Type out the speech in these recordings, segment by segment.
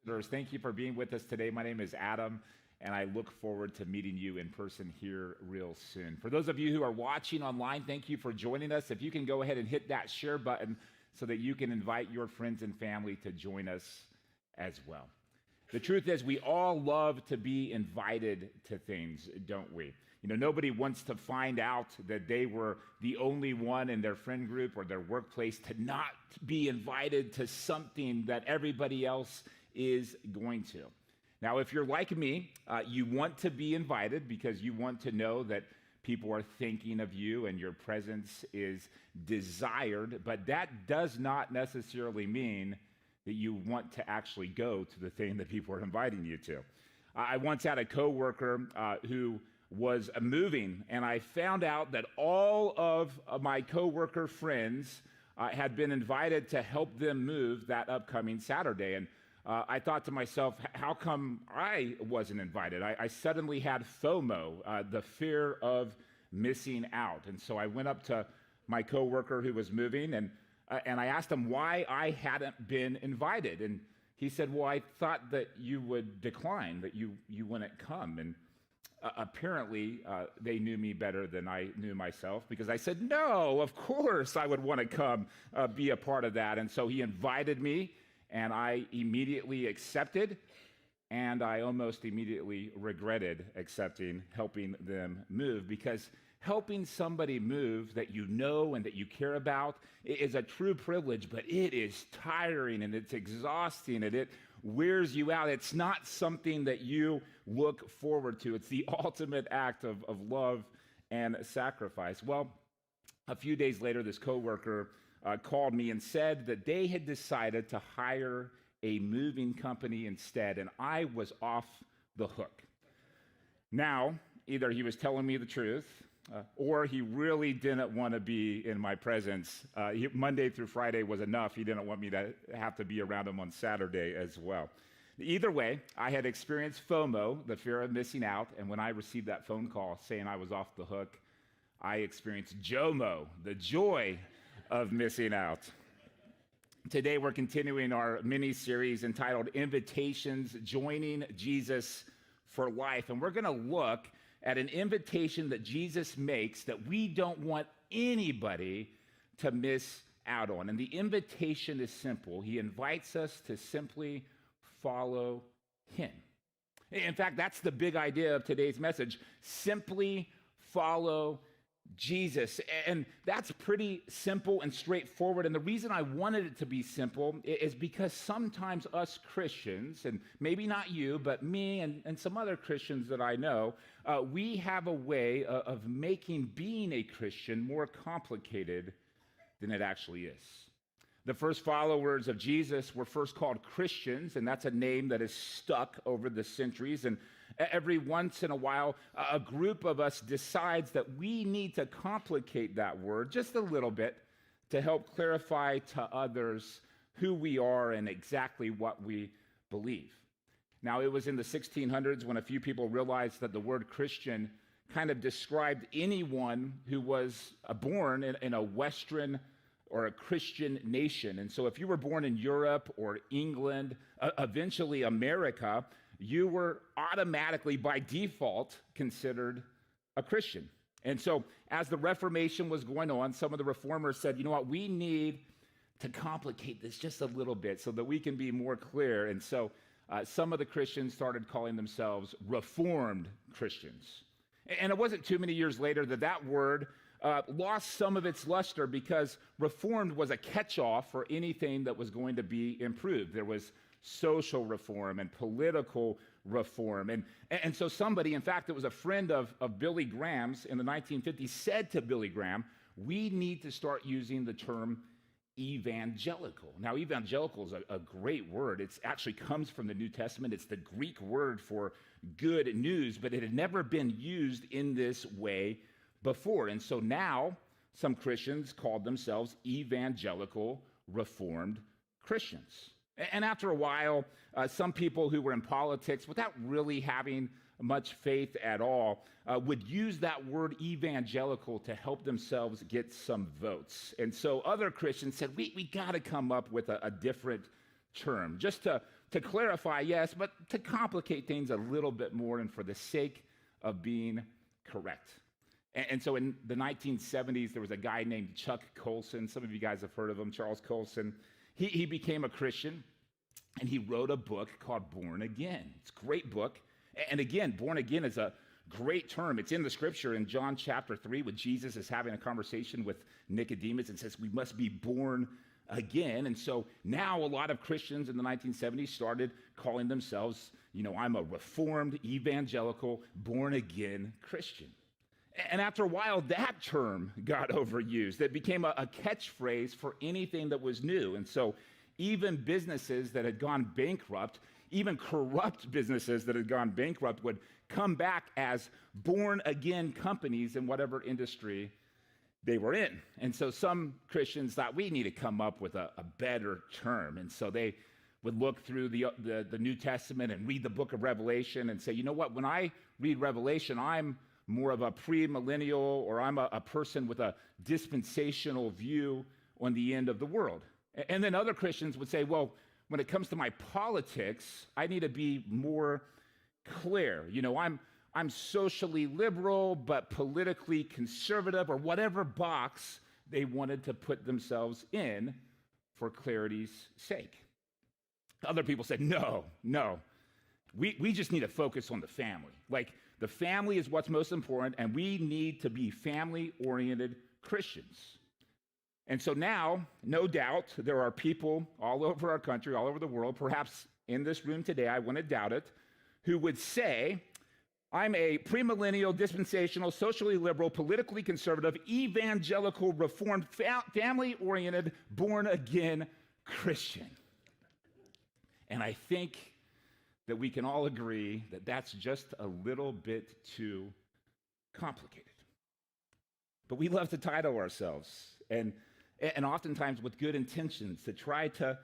Thank you for being with us today. My name is Adam, and I look forward to meeting you in person here real soon. For those of you who are watching online, thank you for joining us. If you can go ahead and hit that share button so that you can invite your friends and family to join us as well. The truth is, we all love to be invited to things, don't we? Nobody wants to find out that they were the only one in their friend group or their workplace to not be invited to something that everybody else is going to. Now, if you're like me, you want to be invited because you want to know that people are thinking of you and your presence is desired, but that does not necessarily mean that you want to actually go to the thing that people are inviting you to. I once had a coworker who was moving, and I found out that all of my coworker friends had been invited to help them move that upcoming Saturday. And I thought to myself, how come I wasn't invited? I suddenly had FOMO, the fear of missing out. And so I went up to my coworker who was moving, and I asked him why I hadn't been invited. And he said, well, I thought that you would decline, that you wouldn't come. And apparently, they knew me better than I knew myself, because I said, no, of course I would want to come be a part of that. And so he invited me, and I immediately accepted, and I almost immediately regretted accepting helping them move, because helping somebody move that you know and that you care about is a true privilege, but it is tiring and it's exhausting and it wears you out. It's not something that you look forward to. It's the ultimate act of love and sacrifice. Well, a few days later, this coworker called me and said that they had decided to hire a moving company instead, and I was off the hook. Now, either he was telling me the truth, or he really didn't want to be in my presence. Monday through Friday was enough. He didn't want me to have to be around him on Saturday as well. Either way, I had experienced FOMO, the fear of missing out, and when I received that phone call saying I was off the hook, I experienced JOMO, the joy of missing out. Today we're continuing our mini-series entitled Invitations, Joining Jesus for Life, and we're going to look at an invitation that Jesus makes that we don't want anybody to miss out on. And the invitation is simple. He invites us to simply follow him. In fact, that's the big idea of today's message. Simply follow Jesus. And that's pretty simple and straightforward. And the reason I wanted it to be simple is because sometimes us Christians, and maybe not you, but me and some other Christians that I know, we have a way of making being a Christian more complicated than it actually is. The first followers of Jesus were first called Christians, and that's a name that has stuck over the centuries. And every once in a while, a group of us decides that we need to complicate that word just a little bit to help clarify to others who we are and exactly what we believe. Now, it was in the 1600s when a few people realized that the word Christian kind of described anyone who was born in a Western or a Christian nation. And so if you were born in Europe or England, eventually America, you were automatically, by default, considered a Christian. And so as the Reformation was going on, some of the reformers said, you know what, we need to complicate this just a little bit so that we can be more clear. And so some of the Christians started calling themselves Reformed Christians. And it wasn't too many years later that word lost some of its luster, because Reformed was a catch-all for anything that was going to be improved. There was social reform and political reform. And so somebody, in fact, it was a friend of Billy Graham's in the 1950s, said to Billy Graham, we need to start using the term evangelical. Now, evangelical is a great word. It actually comes from the New Testament. It's the Greek word for good news, but it had never been used in this way before. And so now some Christians called themselves evangelical Reformed Christians. And after a while, some people who were in politics, without really having much faith at all, would use that word evangelical to help themselves get some votes. And so other Christians said, we got to come up with a different term, just to to clarify, yes, but to complicate things a little bit more and for the sake of being correct. And so in the 1970s, there was a guy named Chuck Colson. Some of you guys have heard of him, Charles Colson. He became a Christian, and he wrote a book called Born Again. It's a great book. And again, born again is a great term. It's in the scripture in John chapter 3 when Jesus is having a conversation with Nicodemus and says, we must be born again. And so now a lot of Christians in the 1970s started calling themselves, I'm a reformed, evangelical, born again Christian. And after a while, that term got overused. It became a catchphrase for anything that was new. And so even businesses that had gone bankrupt, even corrupt businesses that had gone bankrupt would come back as born-again companies in whatever industry they were in. And so some Christians thought we need to come up with a better term. And so they would look through the New Testament and read the book of Revelation and say, you know what, when I read Revelation, I'm more of a premillennial, or I'm a person with a dispensational view on the end of the world. And then other Christians would say, well, when it comes to my politics, I need to be more clear. I'm socially liberal, but politically conservative, or whatever box they wanted to put themselves in for clarity's sake. Other people said, no, we just need to focus on the family. Like, the family is what's most important, and we need to be family-oriented Christians. And so now, no doubt, there are people all over our country, all over the world, perhaps in this room today, I wouldn't doubt it, who would say, I'm a premillennial, dispensational, socially liberal, politically conservative, evangelical, reformed, family-oriented, born-again Christian. And I think that we can all agree that that's just a little bit too complicated. But we love to title ourselves, and oftentimes with good intentions, to try to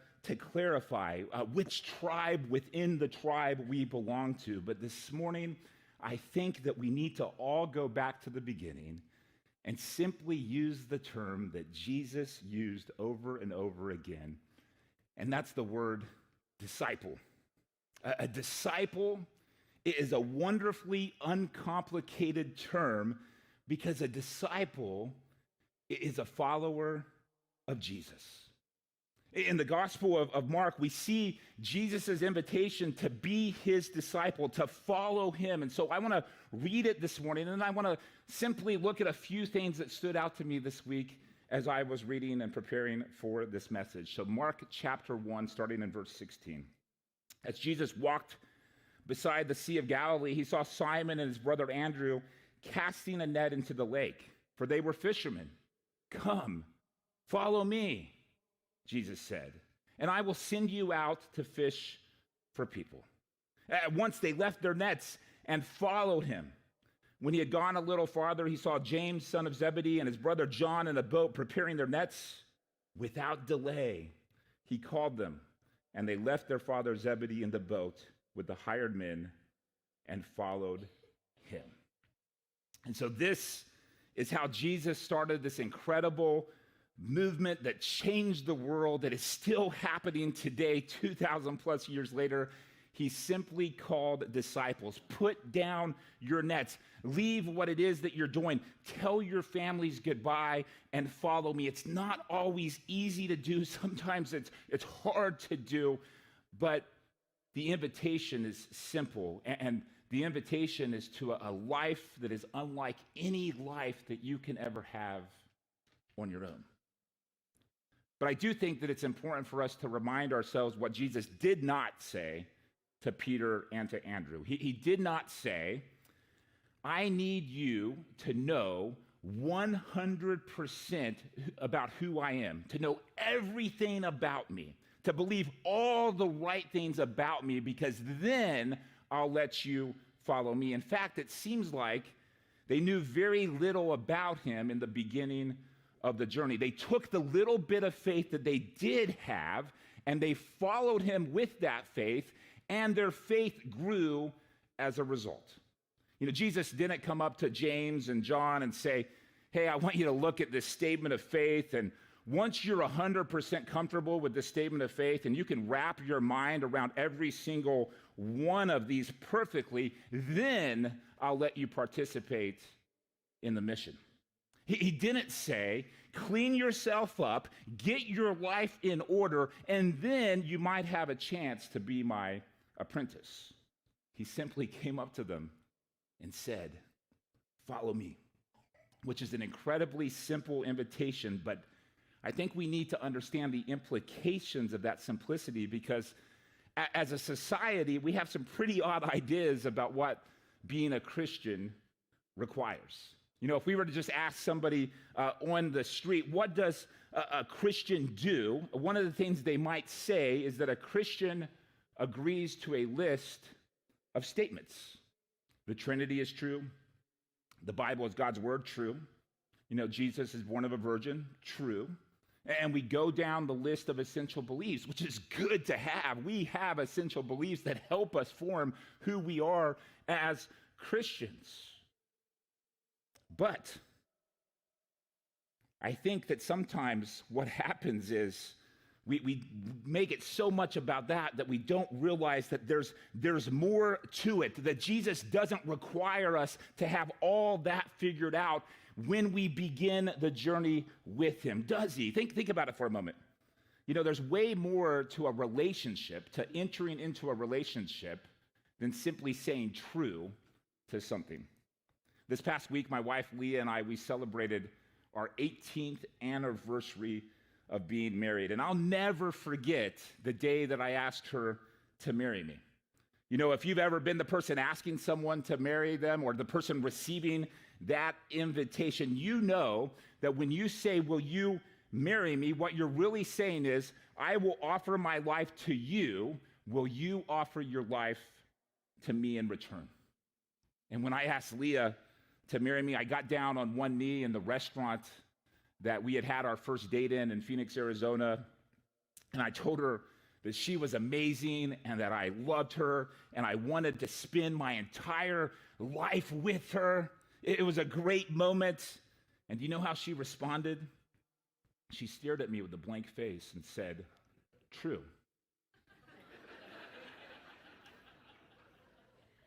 clarify which tribe within the tribe we belong to. But this morning, I think that we need to all go back to the beginning and simply use the term that Jesus used over and over again, and that's the word disciple. A disciple is a wonderfully uncomplicated term because a disciple is a follower of Jesus. In the Gospel of Mark, we see Jesus' invitation to be his disciple, to follow him. And so I want to read it this morning, and I want to simply look at a few things that stood out to me this week as I was reading and preparing for this message. So Mark chapter 1, starting in verse 16. As Jesus walked beside the Sea of Galilee, he saw Simon and his brother Andrew casting a net into the lake, for they were fishermen. Come, follow me, Jesus said, and I will send you out to fish for people. At once they left their nets and followed him. When he had gone a little farther, he saw James, son of Zebedee, and his brother John in a boat preparing their nets. Without delay, he called them, and they left their father Zebedee in the boat with the hired men and followed him. And so this is how Jesus started this incredible movement that changed the world, that is still happening today, 2,000 plus years later. He simply called disciples. Put down your nets. Leave what it is that you're doing. Tell your families goodbye and follow me. It's not always easy to do. Sometimes it's hard to do, but the invitation is simple. And the invitation is to a life that is unlike any life that you can ever have on your own. But I do think that it's important for us to remind ourselves what Jesus did not say to Peter and to Andrew. He did not say, I need you to know 100% about who I am, to know everything about me, to believe all the right things about me, because then I'll let you follow me. In fact, it seems like they knew very little about him in the beginning of the journey. They took the little bit of faith that they did have, and they followed him with that faith, and their faith grew as a result. Jesus didn't come up to James and John and say, hey, I want you to look at this statement of faith, and once you're 100% comfortable with the statement of faith and you can wrap your mind around every single one of these perfectly, then I'll let you participate in the mission. He didn't say, clean yourself up, get your life in order, and then you might have a chance to be my apprentice. He simply came up to them and said, follow me, which is an incredibly simple invitation, but I think we need to understand the implications of that simplicity, because as a society, we have some pretty odd ideas about what being a Christian requires. You know, if we were to just ask somebody on the street, what does a Christian do? One of the things they might say is that a Christian agrees to a list of statements. The Trinity is true. The Bible is God's word, true. You know, Jesus is born of a virgin, true. And we go down the list of essential beliefs, which is good to have. We have essential beliefs that help us form who we are as Christians. But I think that sometimes what happens is we make it so much about that we don't realize that there's more to it, that Jesus doesn't require us to have all that figured out when we begin the journey with him, does he? Think about it for a moment. You know, there's way more to a relationship, to entering into a relationship, than simply saying true to something. This past week, my wife Leah and I, we celebrated our 18th anniversary of being married. And I'll never forget the day that I asked her to marry me. You know, if you've ever been the person asking someone to marry them or the person receiving that invitation, you know that when you say, will you marry me, what you're really saying is, I will offer my life to you. Will you offer your life to me in return? And when I asked Leah to marry me, I got down on one knee in the restaurant that we had our first date in Phoenix, Arizona. And I told her that she was amazing and that I loved her and I wanted to spend my entire life with her. It was a great moment. And do you know how she responded? She stared at me with a blank face and said, true.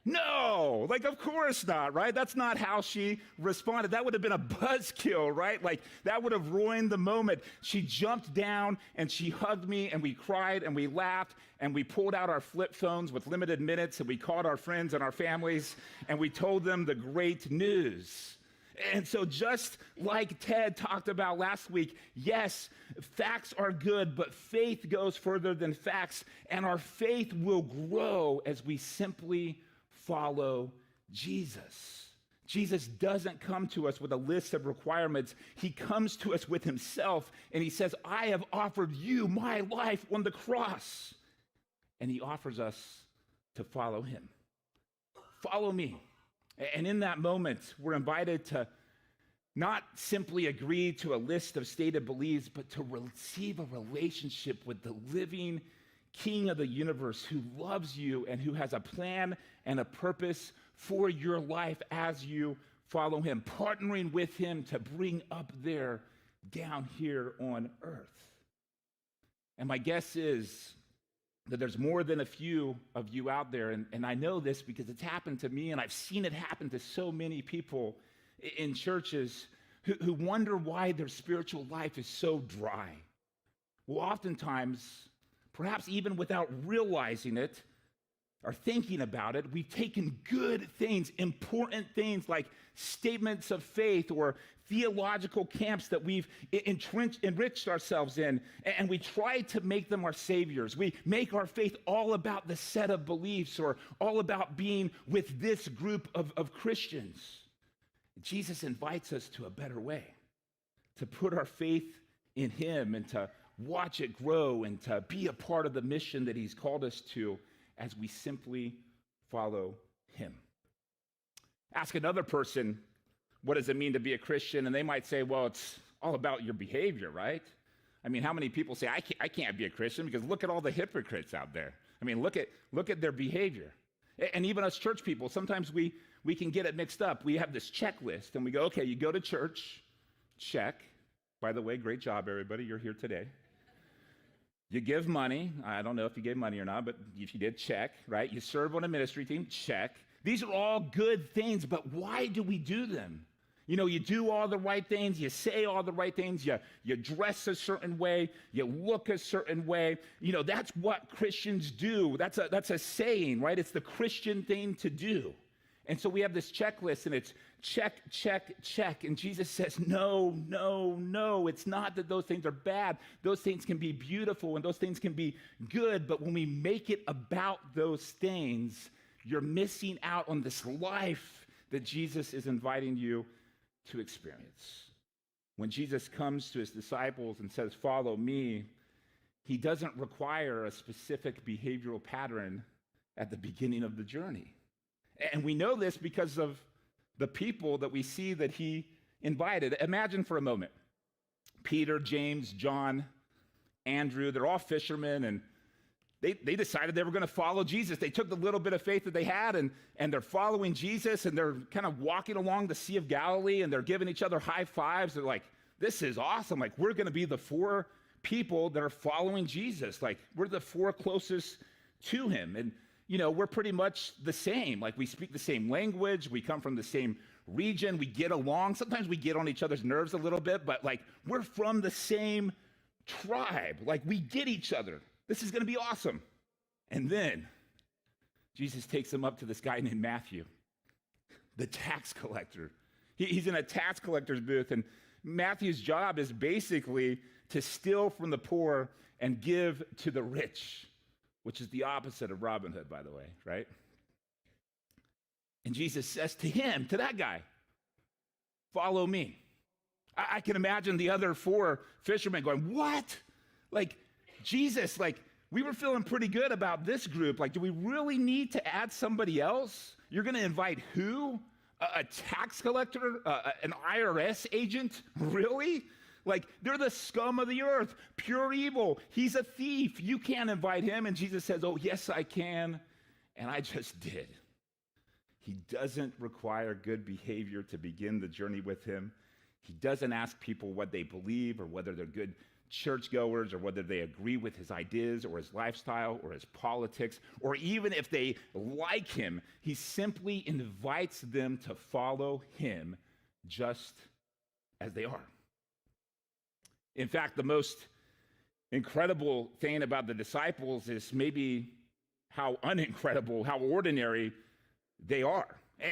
No, like, of course not, right? That's not how she responded. That would have been a buzzkill, right? Like, that would have ruined the moment. She jumped down and she hugged me and we cried and we laughed and we pulled out our flip phones with limited minutes and we called our friends and our families and we told them the great news. And so just like Ted talked about last week, yes, facts are good, but faith goes further than facts, and our faith will grow as we simply follow Jesus. Jesus doesn't come to us with a list of requirements. He comes to us with himself, and he says, I have offered you my life on the cross. And he offers us to follow him. Follow me. And in that moment, we're invited to not simply agree to a list of stated beliefs, but to receive a relationship with the living King of the universe who loves you and who has a plan and a purpose for your life as you follow him, partnering with him to bring up there down here on earth. And my guess is that there's more than a few of you out there, and I know this because it's happened to me and I've seen it happen to so many people in churches who wonder why their spiritual life is so dry. Well, oftentimes, perhaps even without realizing it or thinking about it, we've taken good things, important things like statements of faith or theological camps that we've enriched ourselves in, and we try to make them our saviors. We make our faith all about the set of beliefs or all about being with this group of Christians. Jesus invites us to a better way, to put our faith in him and to watch it grow and to be a part of the mission that he's called us to as we simply follow him. Ask another person, what does it mean to be a Christian? And they might say, well, it's all about your behavior, right? I mean, how many people say, I can't be a Christian because look at all the hypocrites out there. I mean, look at their behavior. And even us church people, sometimes we can get it mixed up. We have this checklist and we go, okay, you go to church, check. By the way, great job, everybody. You're here today. You give money. I don't know if you gave money or not, but if you did, check, right? You serve on a ministry team, check. These are all good things, but why do we do them? You know, you do all the right things, you say all the right things, you dress a certain way, you look a certain way. You know, that's what Christians do. That's a saying, right? It's the Christian thing to do. And so we have this checklist, and it's check, check, check. And Jesus says, no, no, no. It's not that those things are bad. Those things can be beautiful, and those things can be good. But when we make it about those things, you're missing out on this life that Jesus is inviting you to experience. When Jesus comes to his disciples and says, follow me, he doesn't require a specific behavioral pattern at the beginning of the journey. And we know this because of the people that we see that he invited. Imagine for a moment, Peter, James, John, Andrew, they're all fishermen, and they decided they were going to follow Jesus. They took the little bit of faith that they had, and they're following Jesus, and they're kind of walking along the Sea of Galilee, and they're giving each other high fives. They're like, this is awesome. Like, we're going to be the 4 people that are following Jesus. Like, we're the 4 closest to him. And you know, we're pretty much the same. Like, we speak the same language. We come from the same region. We get along. Sometimes we get on each other's nerves a little bit, but like, we're from the same tribe. Like, we get each other. This is going to be awesome. And then Jesus takes them up to this guy named Matthew, the tax collector. He's in a tax collector's booth, and Matthew's job is basically to steal from the poor and give to the rich, which is the opposite of Robin Hood, by the way, right? And Jesus says to him, to that guy, follow me. I can imagine the other 4 fishermen going, what? Like, Jesus, like, we were feeling pretty good about this group. Like, do we really need to add somebody else? You're going to invite who? A tax collector? An IRS agent? Really? Like, they're the scum of the earth, pure evil. He's a thief. You can't invite him. And Jesus says, oh, yes, I can. And I just did. He doesn't require good behavior to begin the journey with him. He doesn't ask people what they believe or whether they're good churchgoers or whether they agree with his ideas or his lifestyle or his politics, or even if they like him. He simply invites them to follow him just as they are. In fact, the most incredible thing about the disciples is maybe how unincredible, how ordinary they are.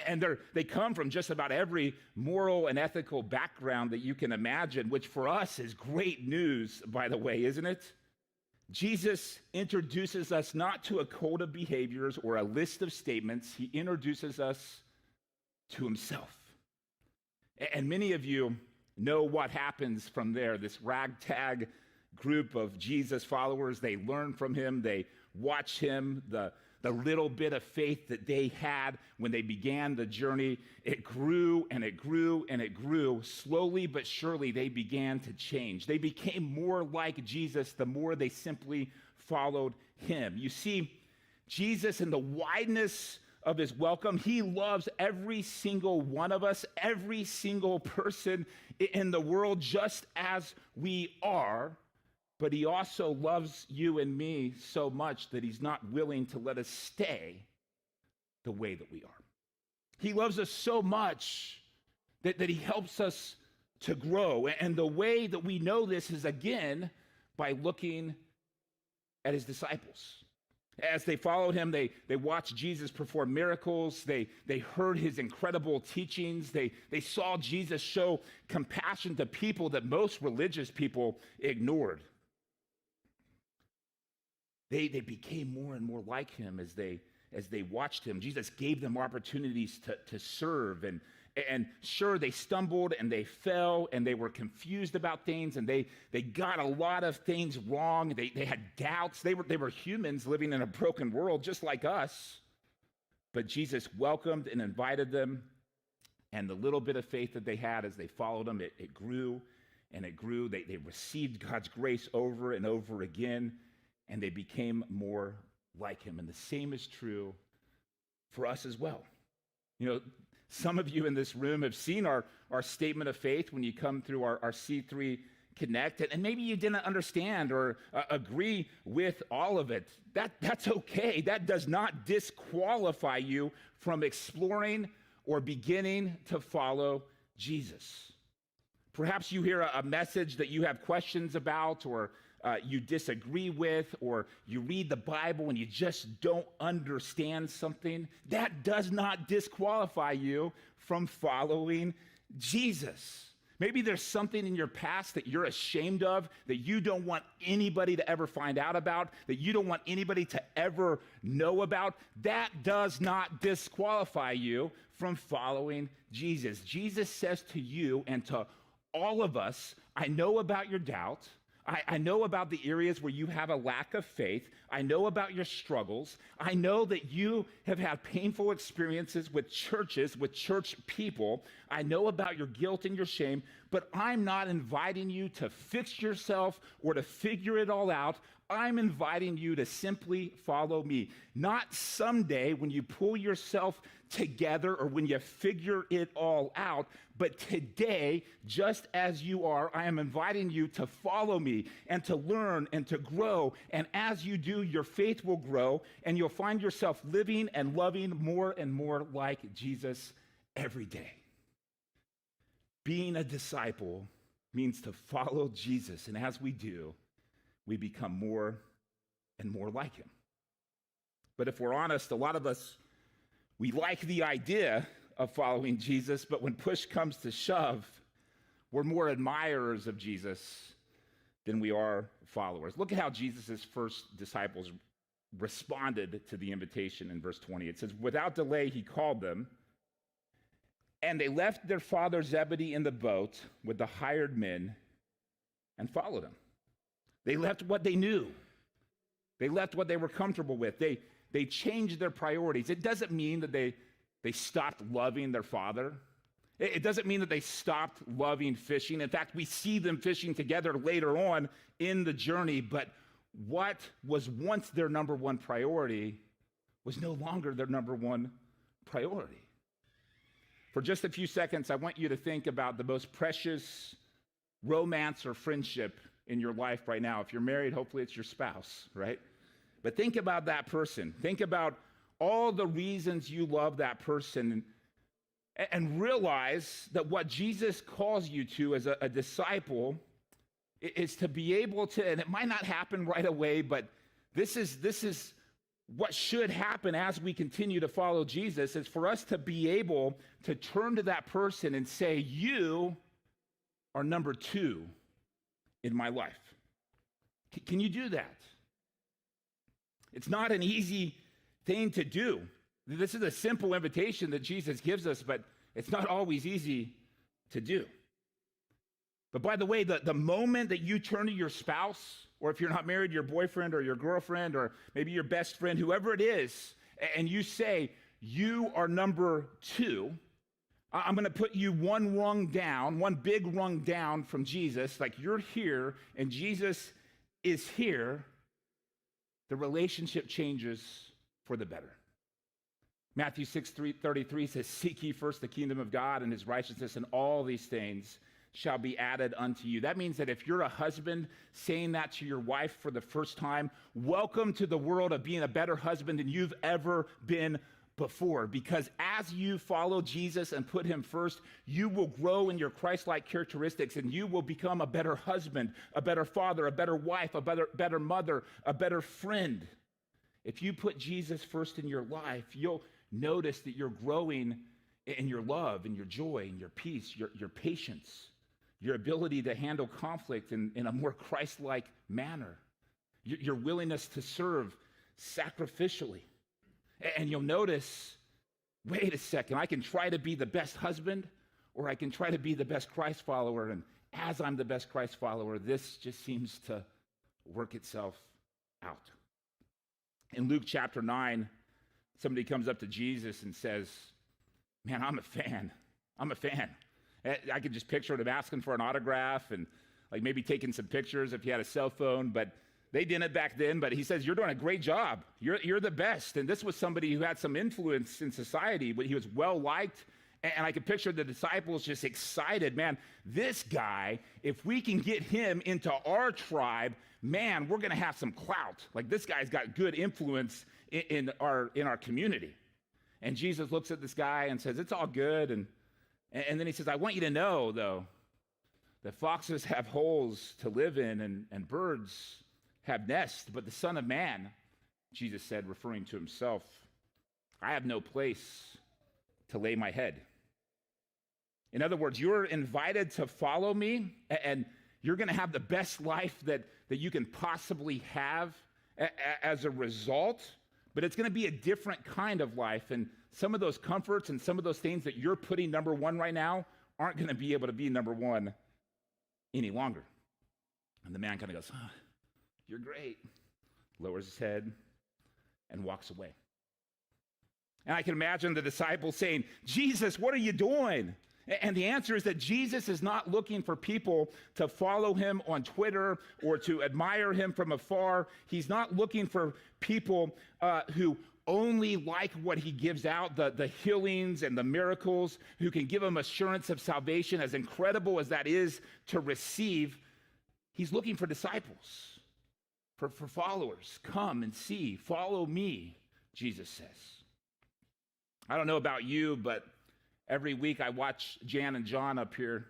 And they come from just about every moral and ethical background that you can imagine, which for us is great news, by the way, isn't it? Jesus introduces us not to a code of behaviors or a list of statements. He introduces us to himself. And many of you know what happens from there. This ragtag group of Jesus followers, they learn from him, they watch him, the little bit of faith that they had when they began the journey, it grew and it grew and it grew. Slowly but surely, they began to change. They became more like Jesus the more they simply followed him. You see, Jesus, in the wideness of his welcome, he loves every single one of us, every single person in the world just as we are. But he also loves you and me so much that he's not willing to let us stay the way that we are. He loves us so much that he helps us to grow. And the way that we know this is, again, by looking at his disciples. As they followed him, they watched Jesus perform miracles. They heard his incredible teachings. They saw Jesus show compassion to people that most religious people ignored. They became more and more like him as they watched him. Jesus gave them opportunities to serve. And sure, they stumbled and they fell and they were confused about things and they got a lot of things wrong. They had doubts. They were humans living in a broken world just like us. But Jesus welcomed and invited them. And the little bit of faith that they had as they followed him, it grew and it grew. They received God's grace over and over again. And they became more like him. And the same is true for us as well. You know, some of you in this room have seen our statement of faith when you come through our C3 connect, and maybe you didn't understand or agree with all of it. That's okay. That does not disqualify you from exploring or beginning to follow Jesus. Perhaps you hear a message that you have questions about, or you disagree with, or you read the Bible and you just don't understand something. That does not disqualify you from following Jesus. Maybe there's something in your past that you're ashamed of, that you don't want anybody to ever find out about, that you don't want anybody to ever know about. That does not disqualify you from following Jesus. Jesus says to you and to all of us, I know about your doubt. I know about the areas where you have a lack of faith. I know about your struggles. I know that you have had painful experiences with churches, with church people. I know about your guilt and your shame, but I'm not inviting you to fix yourself or to figure it all out. I'm inviting you to simply follow me. Not someday when you pull yourself together or when you figure it all out, but today, just as you are, I am inviting you to follow me and to learn and to grow. And as you do, your faith will grow and you'll find yourself living and loving more and more like Jesus every day. Being a disciple means to follow Jesus, and as we do, we become more and more like him. But if we're honest, a lot of us, we like the idea of following Jesus, but when push comes to shove, we're more admirers of Jesus than we are followers. Look at how Jesus' first disciples responded to the invitation in verse 20. It says, without delay, he called them, and they left their father Zebedee in the boat with the hired men and followed him. They left what they knew. They left what they were comfortable with. They changed their priorities. It doesn't mean that they stopped loving their father. It doesn't mean that they stopped loving fishing. In fact, we see them fishing together later on in the journey, but what was once their number one priority was no longer their number one priority. For just a few seconds, I want you to think about the most precious romance or friendship in your life right now. If you're married, hopefully it's your spouse, right? But think about that person. Think about all the reasons you love that person, and realize that what Jesus calls you to as a disciple is to be able to, and it might not happen right away, but this is what should happen as we continue to follow Jesus, is for us to be able to turn to that person and say, you are number two in my life. Can you do that? It's not an easy thing to do. This is a simple invitation that Jesus gives us, but it's not always easy to do. But by the way, the moment that you turn to your spouse, or if you're not married, your boyfriend or your girlfriend, or maybe your best friend, whoever it is, and you say, you are number two, I'm going to put you one rung down, one big rung down from Jesus, like you're here and Jesus is here, the relationship changes for the better. Matthew 6:33 says, seek ye first the kingdom of God and his righteousness, and all these things shall be added unto you. That means that if you're a husband saying that to your wife for the first time, welcome to the world of being a better husband than you've ever been before, because as you follow Jesus and put him first, you will grow in your Christ-like characteristics, and you will become a better husband, a better father, a better wife, a better mother, a better friend. If you put Jesus first in your life, you'll notice that you're growing in your love and your joy and your peace, your patience, your ability to handle conflict in a more Christ-like manner, your willingness to serve sacrificially. And you'll notice, wait a second, I can try to be the best husband, or I can try to be the best Christ follower. And as I'm the best Christ follower, this just seems to work itself out. In Luke chapter 9, somebody comes up to Jesus and says, man, I'm a fan. I could just picture him asking for an autograph and like maybe taking some pictures if he had a cell phone, but they didn't back then. But he says, you're doing a great job. You're the best. And this was somebody who had some influence in society, but he was well-liked And I could picture the disciples just excited, man, this guy, if we can get him into our tribe, man, we're going to have some clout. Like, this guy's got good influence in our community. And Jesus looks at this guy and says, it's all good. And then he says, I want you to know, though, that foxes have holes to live in and birds have nests, but the Son of Man, Jesus said, referring to himself, I have no place to lay my head. In other words, you're invited to follow me, and you're going to have the best life that you can possibly have as a result, but it's going to be a different kind of life, and some of those comforts and some of those things that you're putting number one right now aren't going to be able to be number one any longer. And the man kind of goes, oh, you're great, lowers his head and walks away. And I can imagine the disciples saying, Jesus, what are you doing? And the answer is that Jesus is not looking for people to follow him on Twitter or to admire him from afar. He's not looking for people who only like what he gives out, the healings and the miracles, who can give him assurance of salvation, as incredible as that is to receive. He's looking for disciples, for followers. Come and see, follow me, Jesus says. I don't know about you, but every week I watch Jan and John up here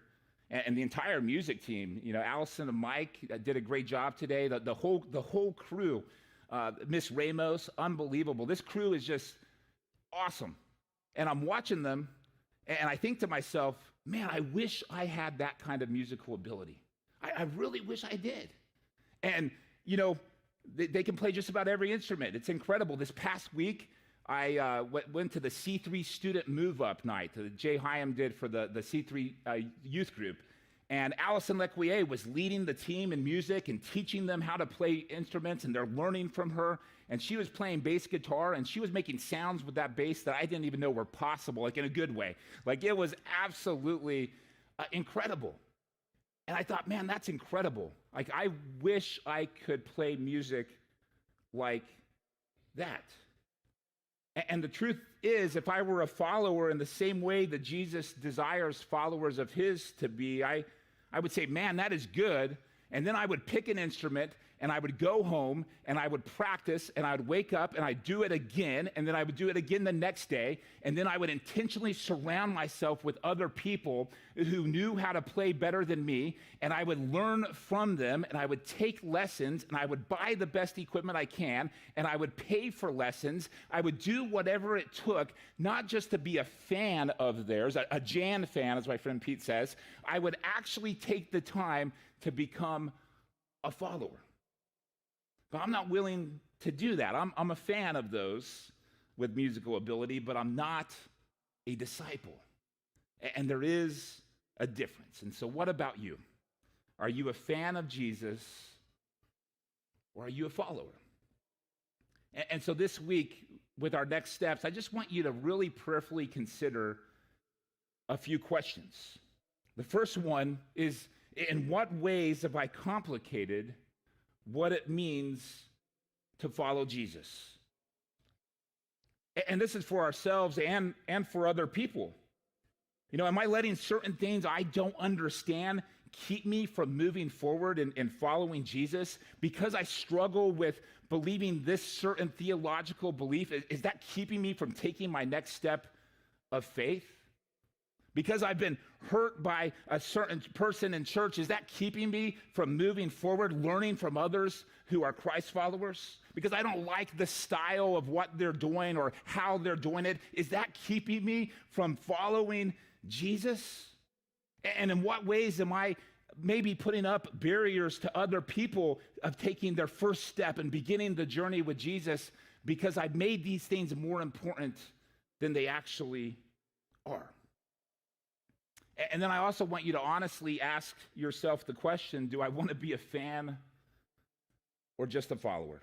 and the entire music team. You know, Allison and Mike did a great job today. The whole crew, Miss Ramos, unbelievable. This crew is just awesome. And I'm watching them and I think to myself, man, I wish I had that kind of musical ability. I really wish I did. And, you know, they can play just about every instrument. It's incredible. This past week, I went to the C3 student move-up night that Jay Hyam did for the C3 youth group. And Allison Lequier was leading the team in music and teaching them how to play instruments, and they're learning from her. And she was playing bass guitar, and she was making sounds with that bass that I didn't even know were possible, like in a good way. Like, it was absolutely incredible. And I thought, man, that's incredible. Like, I wish I could play music like that. And the truth is, if I were a follower in the same way that Jesus desires followers of his to be, I would say, man, that is good. And then I would pick an instrument and I would go home and I would practice and I would wake up and I'd do it again, and then I would do it again the next day. And then I would intentionally surround myself with other people who knew how to play better than me, and I would learn from them, and I would take lessons, and I would buy the best equipment I can, and I would pay for lessons. I would do whatever it took, not just to be a fan of theirs, a Jan fan, as my friend Pete says. I would actually take the time to become a follower. But I'm not willing to do that. I'm a fan of those with musical ability, but I'm not a disciple. And there is a difference. And so what about you? Are you a fan of Jesus, or are you a follower? And so this week, with our next steps, I just want you to really prayerfully consider a few questions. The first one is, in what ways have I complicated what it means to follow Jesus? And this is for ourselves and for other people. You know, am I letting certain things I don't understand keep me from moving forward and following Jesus because I struggle with believing this certain theological belief? Is that keeping me from taking my next step of faith? Because I've been hurt by a certain person in church, is that keeping me from moving forward, learning from others who are Christ followers? Because I don't like the style of what they're doing or how they're doing it, is that keeping me from following Jesus? And in what ways am I maybe putting up barriers to other people of taking their first step and beginning the journey with Jesus because I've made these things more important than they actually are? And then I also want you to honestly ask yourself the question, do I want to be a fan or just a follower?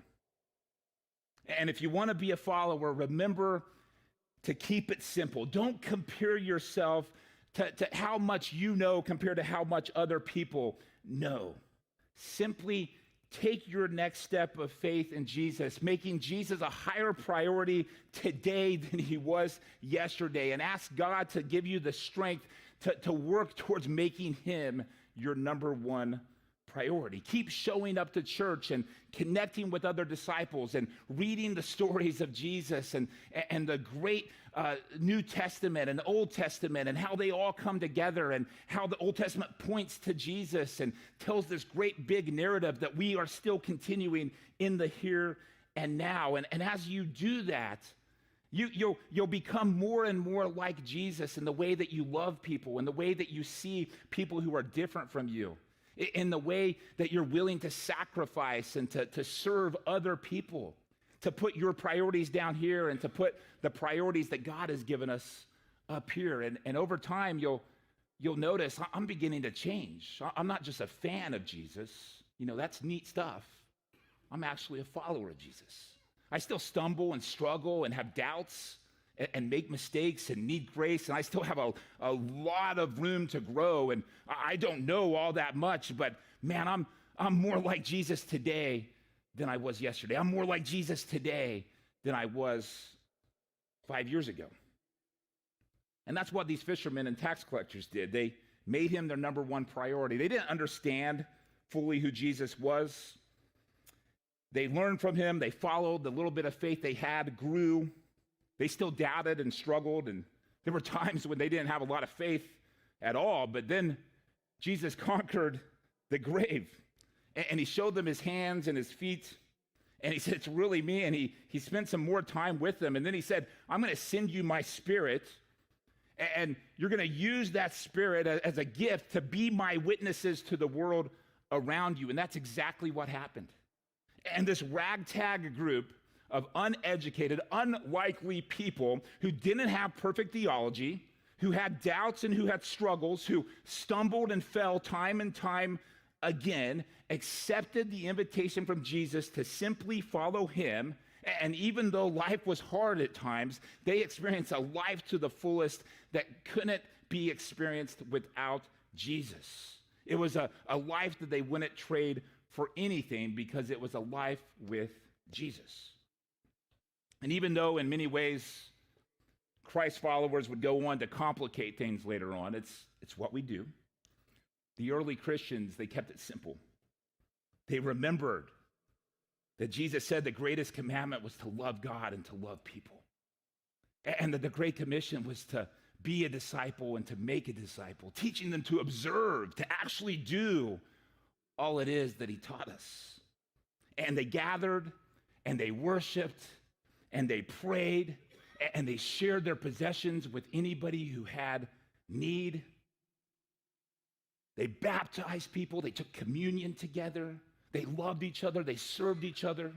And if you want to be a follower, remember to keep it simple. Don't compare yourself to how much you know compared to how much other people know. Simply take your next step of faith in Jesus, making Jesus a higher priority today than he was yesterday, and ask God to give you the strength to work towards making him your number one priority. Keep showing up to church and connecting with other disciples and reading the stories of Jesus and the great New Testament and Old Testament and how they all come together and how the Old Testament points to Jesus and tells this great big narrative that we are still continuing in the here and now. And as you do that, you'll become more and more like Jesus in the way that you love people, in the way that you see people who are different from you, in the way that you're willing to sacrifice and to serve other people, to put your priorities down here and to put the priorities that God has given us up here. And over time, you'll notice I'm beginning to change. I'm not just a fan of Jesus. That's neat stuff. I'm actually a follower of Jesus. I still stumble and struggle and have doubts and make mistakes and need grace, and I still have a lot of room to grow, and I don't know all that much, but man, I'm more like Jesus today than I was yesterday. I'm more like Jesus today than I was 5 years ago. And that's what these fishermen and tax collectors did. They made him their number one priority. They didn't understand fully who Jesus was. They learned from him. They followed. The little bit of faith they had grew. They still doubted and struggled, and there were times when they didn't have a lot of faith at all, but then Jesus conquered the grave, and he showed them his hands and his feet, and he said, it's really me, and he spent some more time with them, and then he said, I'm going to send you my Spirit, and you're going to use that Spirit as a gift to be my witnesses to the world around you, and that's exactly what happened. And this ragtag group of uneducated, unlikely people who didn't have perfect theology, who had doubts and who had struggles, who stumbled and fell time and time again, accepted the invitation from Jesus to simply follow him. And even though life was hard at times, they experienced a life to the fullest that couldn't be experienced without Jesus. It was a life that they wouldn't trade for anything because it was a life with Jesus. And even though in many ways Christ followers would go on to complicate things later on, it's what we do. The early Christians, they kept it simple. They remembered that Jesus said the greatest commandment was to love God and to love people. And that the Great Commission was to be a disciple and to make a disciple, teaching them to observe, to actually do all it is that he taught us. And they gathered and they worshiped and they prayed, and they shared their possessions with anybody who had need. They baptized people, they took communion together, they loved each other, they served each other,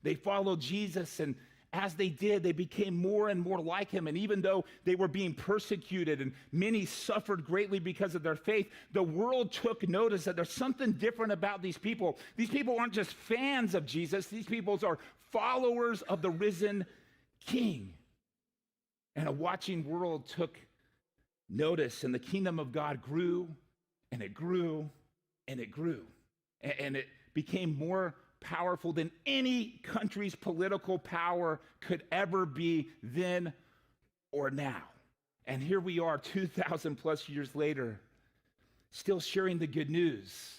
they followed Jesus, and as they did, they became more and more like him. And even though they were being persecuted and many suffered greatly because of their faith, the world took notice that there's something different about these people. These people aren't just fans of Jesus, these people are followers of the risen King. And a watching world took notice, and the kingdom of God grew, and it grew, and it grew. And it became more powerful than any country's political power could ever be then or now. And here we are 2,000 plus years later, still sharing the good news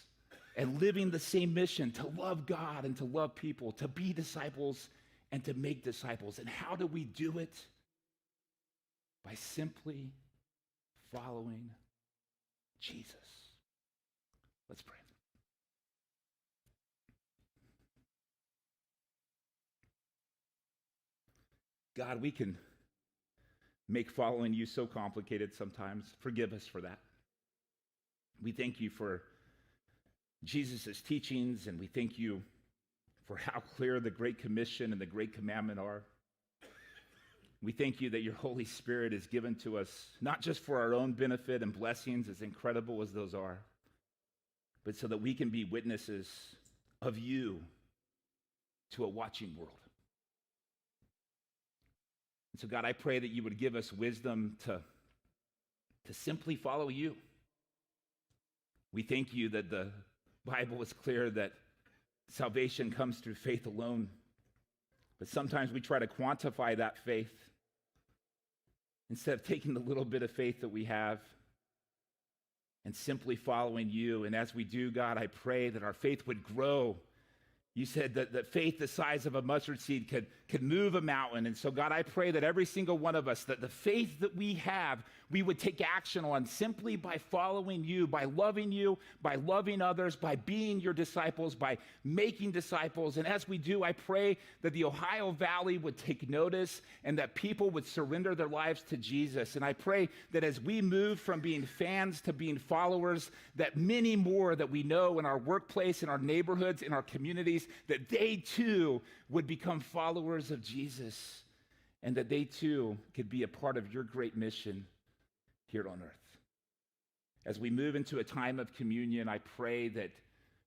and living the same mission to love God and to love people, to be disciples and to make disciples. And how do we do it? By simply following Jesus. Let's pray. God, we can make following you so complicated sometimes. Forgive us for that. We thank you for Jesus' teachings, and we thank you for how clear the Great Commission and the Great Commandment are. We thank you that your Holy Spirit is given to us, not just for our own benefit and blessings, as incredible as those are, but so that we can be witnesses of you to a watching world. And so, God, I pray that you would give us wisdom to simply follow you. We thank you that the Bible is clear that Salvation comes through faith alone. But sometimes we try to quantify that faith instead of taking the little bit of faith that we have and simply following you. And as we do, God, I pray that our faith would grow. You said that faith the size of a mustard seed could move a mountain. And so, God, I pray that every single one of us, that the faith that we have, we would take action on simply by following you, by loving others, by being your disciples, by making disciples. And as we do, I pray that the Ohio Valley would take notice and that people would surrender their lives to Jesus. And I pray that as we move from being fans to being followers, that many more that we know in our workplace, in our neighborhoods, in our communities, that they too would become followers of Jesus and that they too could be a part of your great mission here on earth. As we move into a time of communion, I pray that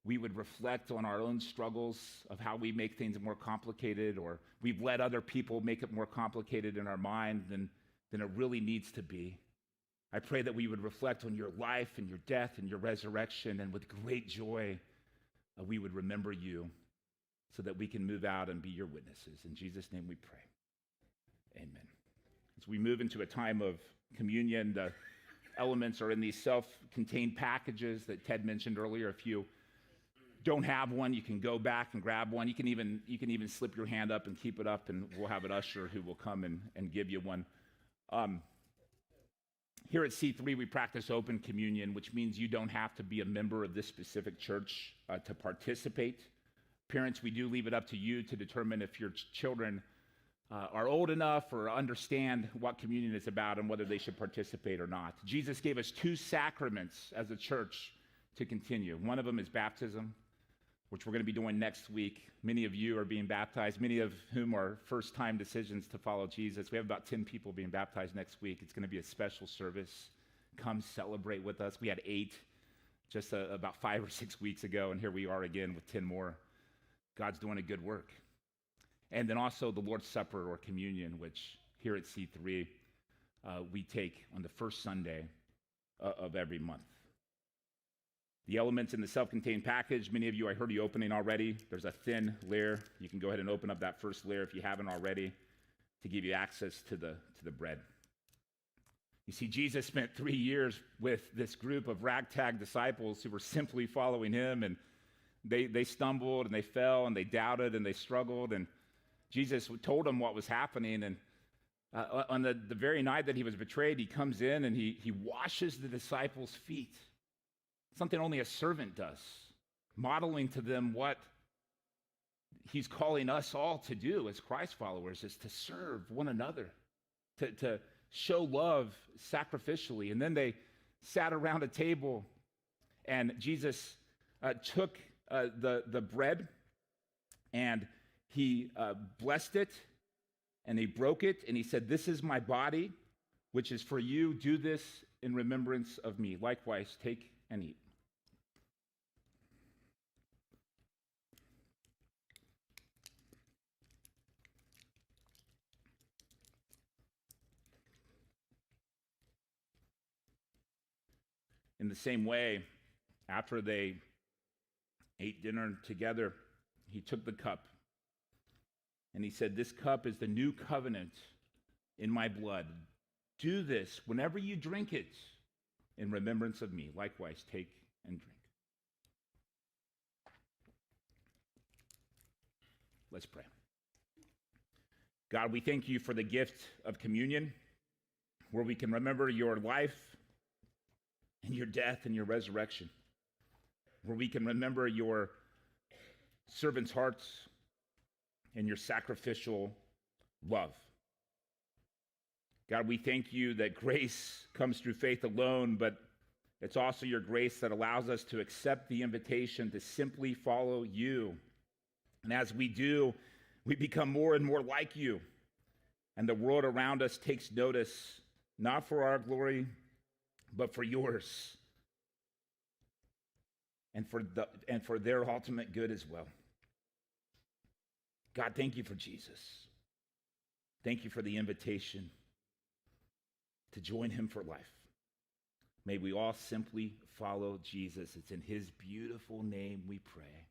we would reflect on our own struggles of how we make things more complicated, or we've let other people make it more complicated in our mind than it really needs to be. I pray that we would reflect on your life and your death and your resurrection, and with great joy, we would remember you so that we can move out and be your witnesses. In Jesus' name we pray. Amen. As we move into a time of communion, the elements are in these self-contained packages that Ted mentioned earlier. If you don't have one, you can go back and grab one. You can even slip your hand up and keep it up, and we'll have an usher who will come and give you one. Here at C3, we practice open communion, which means you don't have to be a member of this specific church to participate. Parents, we do leave it up to you to determine if your children are old enough or understand what communion is about and whether they should participate or not. Jesus gave us 2 sacraments as a church to continue. One of them is baptism, which we're going to be doing next week. Many of you are being baptized, many of whom are first-time decisions to follow Jesus. We have about 10 people being baptized next week. It's going to be a special service. Come celebrate with us. We had 8 just about 5 or 6 weeks ago, and here we are again with 10 more. God's doing a good work. And then also the Lord's Supper or communion, which here at C3 we take on the first Sunday of every month. The elements in the self-contained package, many of you, I heard you opening already. There's a thin layer. You can go ahead and open up that first layer if you haven't already to give you access to the bread. You see, Jesus spent 3 years with this group of ragtag disciples who were simply following him, and they stumbled and they fell and they doubted and they struggled, and Jesus told them what was happening. And on the very night that he was betrayed, he comes in and he washes the disciples' feet, something only a servant does, modeling to them what he's calling us all to do as Christ followers, is to serve one another, to show love sacrificially. And then they sat around a table, and Jesus took the bread, and he blessed it, and he broke it, and he said, "This is my body, which is for you. Do this in remembrance of me. Likewise, take and eat." In the same way, after they ate dinner together, he took the cup and he said, "This cup is the new covenant in my blood. Do this whenever you drink it in remembrance of me. Likewise, take and drink." Let's pray. God, we thank you for the gift of communion, where we can remember your life and your death and your resurrection, where we can remember your servants' hearts and your sacrificial love. God, we thank you that grace comes through faith alone, but it's also your grace that allows us to accept the invitation to simply follow you. And as we do, we become more and more like you, and the world around us takes notice, not for our glory, but for yours, and for their ultimate good as well. God, thank you for Jesus. Thank you for the invitation to join him for life. May we all simply follow Jesus. It's in his beautiful name we pray.